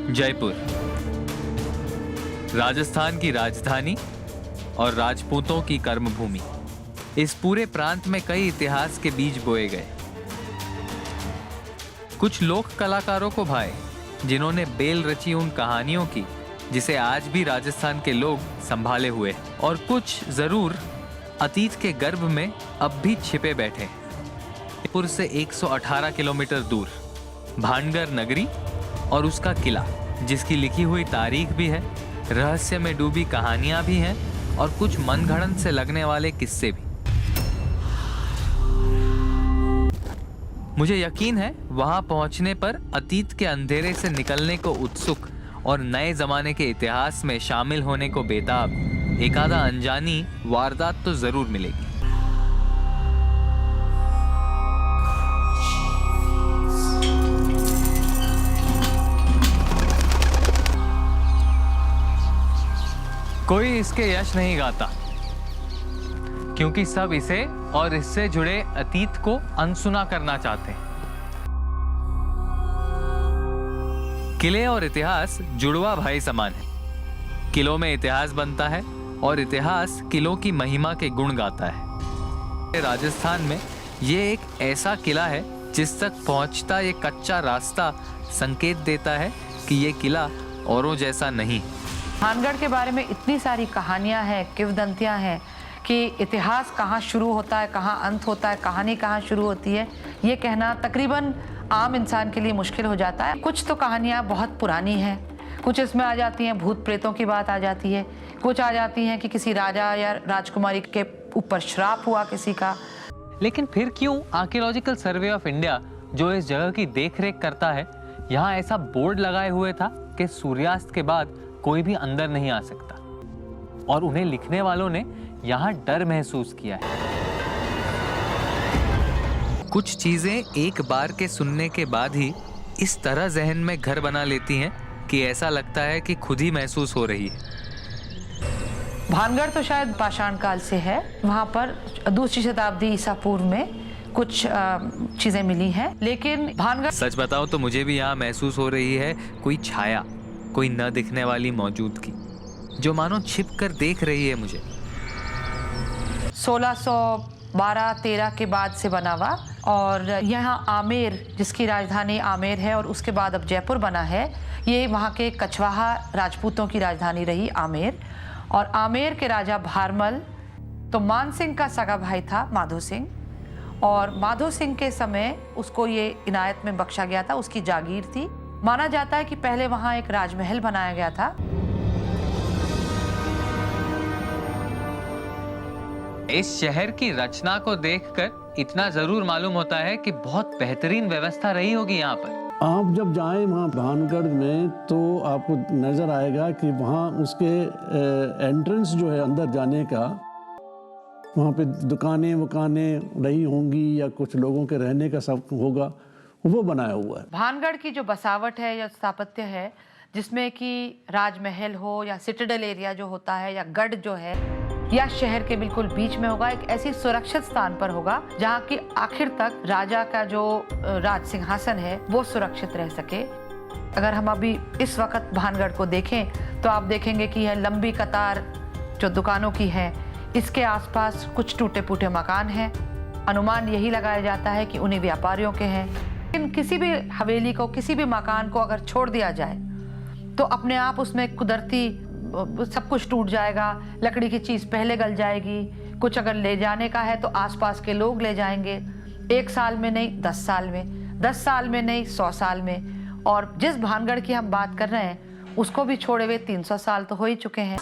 जयपुर, राजस्थान की राजधानी और राजपूतों की कर्मभूमि। इस पूरे प्रांत में कई इतिहास के बीज बोए गए। कुछ लोक कलाकारों को भाए जिन्होंने बेल रची उन कहानियों की जिसे आज भी राजस्थान के लोग संभाले हुए हैं, और कुछ जरूर अतीत के गर्भ में अब भी छिपे बैठे हैं। जयपुर से 118 किलोमीटर दूर भानगढ़ नगरी और उसका किला, जिसकी लिखी हुई तारीख भी है, रहस्य में डूबी कहानियां भी हैं और कुछ मनगढ़ंत से लगने वाले किस्से भी। मुझे यकीन है वहां पहुंचने पर अतीत के अंधेरे से निकलने को उत्सुक और नए जमाने के इतिहास में शामिल होने को बेताब एक आधा अनजानी वारदात तो जरूर मिलेगी। कोई इसके यश नहीं गाता, क्योंकि सब इसे और इससे जुड़े अतीत को अनसुना करना चाहते हैं। किले और इतिहास जुड़वा भाई समान है। किलों में इतिहास बनता है और इतिहास किलों की महिमा के गुण गाता है। राजस्थान में ये एक ऐसा किला है जिस तक पहुंचता ये कच्चा रास्ता संकेत देता है कि ये किला औरों जैसा नहीं। भानगढ़ के बारे में इतनी सारी कहानियां हैं, किंवदंतियां हैं कि इतिहास कहाँ शुरू होता है, कहाँ अंत होता है, कहानी कहाँ शुरू होती है, ये कहना तकरीबन आम इंसान के लिए मुश्किल हो जाता है। कुछ तो कहानियां बहुत पुरानी हैं, कुछ इसमें आ जाती हैं भूत प्रेतों की बात आ जाती है, कुछ आ जाती हैं कि किसी राजा या राजकुमारी के ऊपर श्राप हुआ किसी का। लेकिन फिर क्यों आर्कियोलॉजिकल सर्वे ऑफ इंडिया, जो इस जगह की देखरेख करता है, यहाँ ऐसा बोर्ड लगाए हुए था कि सूर्यास्त के बाद कोई भी अंदर नहीं आ सकता, और उन्हें लिखने वालों ने यहाँ डर महसूस किया है। कुछ चीजें एक बार के सुनने के बाद ही इस तरह जहन में घर बना लेती हैं कि ऐसा लगता है कि खुद ही महसूस हो रही है। भानगढ़ तो शायद पाषाण काल से है। वहाँ पर 2री शताब्दी ईसा पूर्व में कुछ चीजें मिली हैं, लेकिन भानगढ़, सच बताओ तो मुझे भी यहाँ महसूस हो रही है कोई छाया, कोई न दिखने वाली मौजूदगी जो मानो छिप कर देख रही है मुझे। 1612-13 के बाद से बना हुआ, और यहाँ आमेर, जिसकी राजधानी आमेर है और उसके बाद अब जयपुर बना है, ये वहाँ के कछवाहा राजपूतों की राजधानी रही आमेर। और आमेर के राजा भारमल तो मान सिंह का सगा भाई था माधो सिंह, और माधो सिंह के समय उसको ये इनायत में बख्शा गया था, उसकी जागीर थी। माना जाता है कि पहले वहाँ एक राजमहल बनाया गया था। इस शहर की रचना को देखकर इतना जरूर मालूम होता है कि बहुत बेहतरीन व्यवस्था रही होगी यहाँ पर। आप जब जाएं वहाँ भानगढ़ में तो आपको नजर आएगा कि वहाँ उसके एंट्रेंस जो है अंदर जाने का, वहाँ पे दुकानें वकानें रही होंगी या कुछ लोगों के रहने का सब होगा, वो बनाया हुआ है। भानगढ़ की जो बसावट है या स्थापत्य है, जिसमें कि राजमहल हो या सिटाडेल एरिया जो होता है या गढ़ जो है, या शहर के बिल्कुल बीच में होगा, एक ऐसी सुरक्षित स्थान पर होगा जहाँ की आखिर तक राजा का जो राज सिंहासन है वो सुरक्षित रह सके। अगर हम अभी इस वक्त भानगढ़ को देखें तो आप देखेंगे कि यह लंबी कतार जो दुकानों की है, इसके आसपास कुछ टूटे फूटे मकान हैं। अनुमान यही लगाया जाता है कि उन्हीं व्यापारियों के हैं। लेकिन किसी भी हवेली को, किसी भी मकान को अगर छोड़ दिया जाए तो अपने आप उसमें कुदरती सब कुछ टूट जाएगा। लकड़ी की चीज पहले गल जाएगी। कुछ अगर ले जाने का है तो आसपास के लोग ले जाएंगे, 1 साल में नहीं 10 साल में, 10 साल में नहीं 100 साल में। और जिस भानगढ़ की हम बात कर रहे हैं उसको भी छोड़े हुए 300 साल तो हो ही चुके हैं।